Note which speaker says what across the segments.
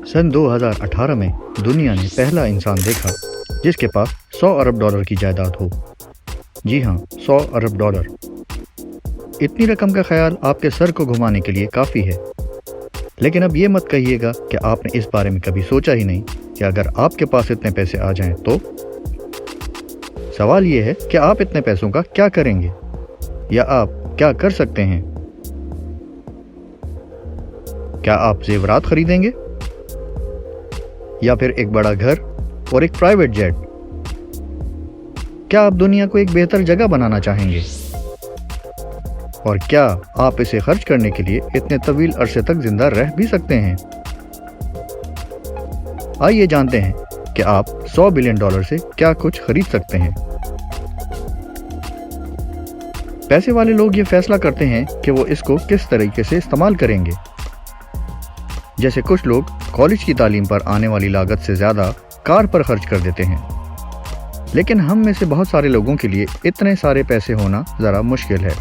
Speaker 1: सन 2018 में दुनिया ने पहला इंसान देखा जिसके पास 100 अरब डॉलर की जायदाद हो। जी हाँ, 100 अरब डॉलर। इतनी रकम का ख्याल आपके सर को घुमाने के लिए काफ़ी है। लेकिन अब ये मत कहिएगा कि आपने इस बारे में कभी सोचा ही नहीं कि अगर आपके पास इतने पैसे आ जाएं तो। सवाल ये है कि आप इतने पैसों का क्या करेंगे, या आप क्या कर सकते हैं। क्या आप जेवरात खरीदेंगे, या फिर एक बड़ा घर और एक प्राइवेट जेट? क्या आप दुनिया को एक बेहतर जगह बनाना चाहेंगे, और क्या आप इसे खर्च करने के लिए इतने तवील अरसे तक जिंदा रह भी सकते हैं? आइए जानते हैं कि आप 100 बिलियन डॉलर से क्या कुछ खरीद सकते हैं। पैसे वाले लोग ये फैसला करते हैं कि वो इसको किस तरीके से इस्तेमाल करेंगे। जैसे कुछ लोग कॉलेज की तालीम पर आने वाली लागत से ज़्यादा कार पर खर्च कर देते हैं। लेकिन हम में से बहुत सारे लोगों के लिए इतने सारे पैसे होना ज़रा मुश्किल है।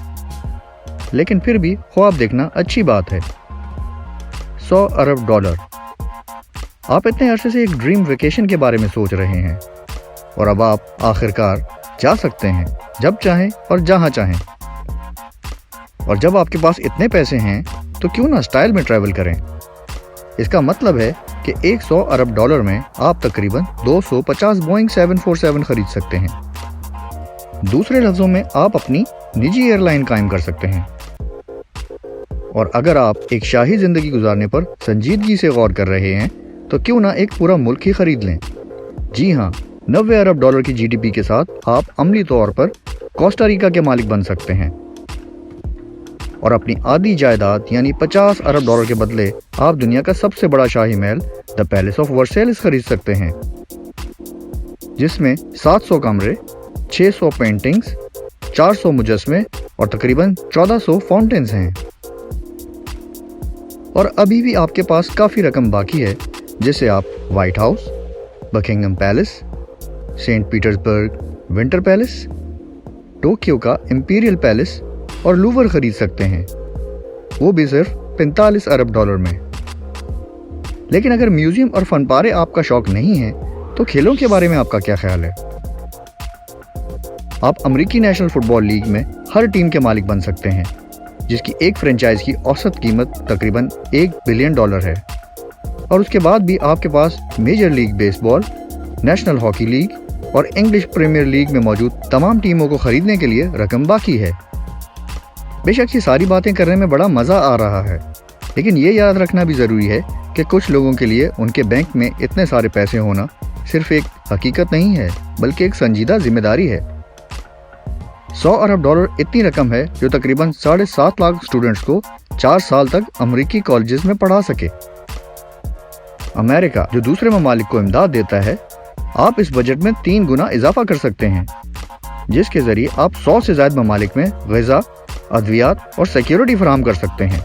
Speaker 1: लेकिन फिर भी ख्वाब देखना अच्छी बात है। 100 अरब डॉलर। आप इतने अरसे से एक ड्रीम वेकेशन के बारे में सोच रहे हैं, और अब आप आखिरकार जा सकते हैं जब चाहें और जहां चाहें। और जब आपके पास इतने पैसे हैं तो क्यों ना स्टाइल में ट्रैवल करें। इसका मतलब है कि 100 अरब डॉलर में आप तकरीबन 250 बोइंग 747 खरीद सकते हैं। दूसरे लफ्जों में आप अपनी निजी एयरलाइन कायम कर सकते हैं। और अगर आप एक शाही जिंदगी गुजारने पर संजीदगी से गौर कर रहे हैं तो क्यों ना एक पूरा मुल्क ही खरीद लें। जी हाँ, 90 अरब डॉलर की जीडीपी के साथ आप अमली तौर पर कोस्टा रिका के मालिक बन सकते हैं। और अपनी आधी जायदाद यानी 50 अरब डॉलर के बदले आप दुनिया का सबसे बड़ा शाही महल द पैलेस ऑफ वर्सेलिस खरीद सकते हैं, जिसमें 700 कमरे, 600 पेंटिंग्स, 400 मुजस्मे और तकरीबन 1400 फाउंटेन्स हैं। और अभी भी आपके पास काफ़ी रकम बाकी है जिसे आप White House, Buckingham Palace, Saint Petersburg Winter Palace, Tokyo का इंपीरियल पैलेस और लूवर खरीद सकते हैं, वो भी सिर्फ 45 अरब डॉलर में। लेकिन अगर म्यूजियम और फनपारे आपका शौक नहीं है तो खेलों के बारे में आपका क्या ख्याल है। आप अमेरिकी नेशनल फुटबॉल लीग में हर टीम के मालिक बन सकते हैं, जिसकी एक फ्रेंचाइज की औसत कीमत तकरीबन 1 बिलियन डॉलर है। और उसके बाद भी आपके पास Major League Baseball, National Hockey League और इंग्लिश प्रीमियर लीग में मौजूद तमाम टीमों को खरीदने के लिए रकम बाकी है। बेशक ये सारी बातें करने में बड़ा मज़ा आ रहा है, लेकिन ये याद रखना भी ज़रूरी है कि कुछ लोगों के लिए उनके बैंक में इतने सारे पैसे होना सिर्फ एक हकीकत नहीं है, बल्कि एक संजीदा जिम्मेदारी है। 100 अरब डॉलर इतनी रकम है जो तकरीबन 7.5 लाख स्टूडेंट्स को 4 साल तक अमेरिकी कॉलेजेस में पढ़ा सके। अमेरिका जो दूसरे ममालिक को इमदाद देता है, आप इस बजट में 3 गुना इजाफा कर सकते हैं, जिसके जरिए आप 100 से ज्यादा ममालिक में ग़िज़ा, अद्वियात और सिक्योरिटी फराहम कर सकते हैं।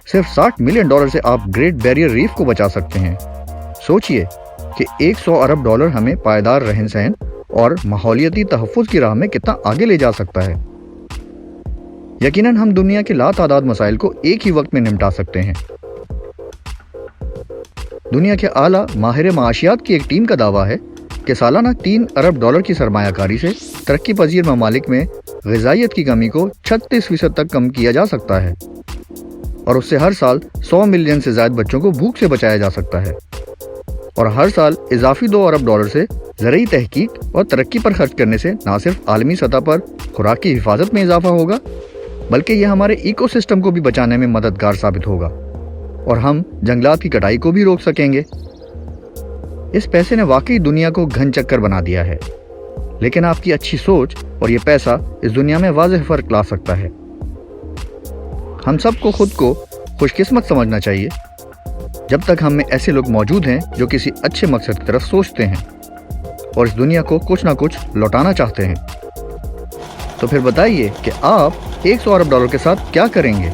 Speaker 1: सिर्फ 60 मिलियन डॉलर से आप ग्रेट बैरियर रीफ को बचा सकते हैं। सोचिए कि 100 अरब डॉलर हमें पायदार रहन सहन और माहौलियाती तहफ़्फ़ुज़ की राह में कितना आगे ले जा सकता है। यकीनन हम दुनिया के लातादाद मसाइल को एक ही वक्त में निपटा सकते हैं। दुनिया के आला माहिर माशियात की एक टीम का दावा है कि सालाना 3 अरब डॉलर की सरमायाकारी से तरक्की पजीर ममालिक में ग़िज़ाइयत की कमी को 36% तक कम किया जा सकता है, और उससे हर साल 100 मिलियन से ज़्यादा बच्चों को भूख से बचाया जा सकता है। और हर साल इजाफी 2 अरब डॉलर से ज़रूरी तहकीक और तरक्की पर खर्च करने से न सिर्फ आलमी सतह पर खुराक की हिफाजत में इजाफा होगा, बल्कि यह हमारे इकोसिस्टम को भी बचाने में मददगार साबित होगा, और हम जंगलात की कटाई को भी रोक सकेंगे। इस पैसे ने वाकई दुनिया को घन चक्कर बना दिया है, लेकिन आपकी अच्छी सोच और ये पैसा इस दुनिया में वाज़ेह फ़र्क ला सकता है। हम सबको खुद को खुशकिस्मत समझना चाहिए जब तक हम में ऐसे लोग मौजूद हैं जो किसी अच्छे मकसद की तरफ सोचते हैं और इस दुनिया को कुछ ना कुछ लौटाना चाहते हैं। तो फिर बताइए कि आप 100 अरब डॉलर के साथ क्या करेंगे।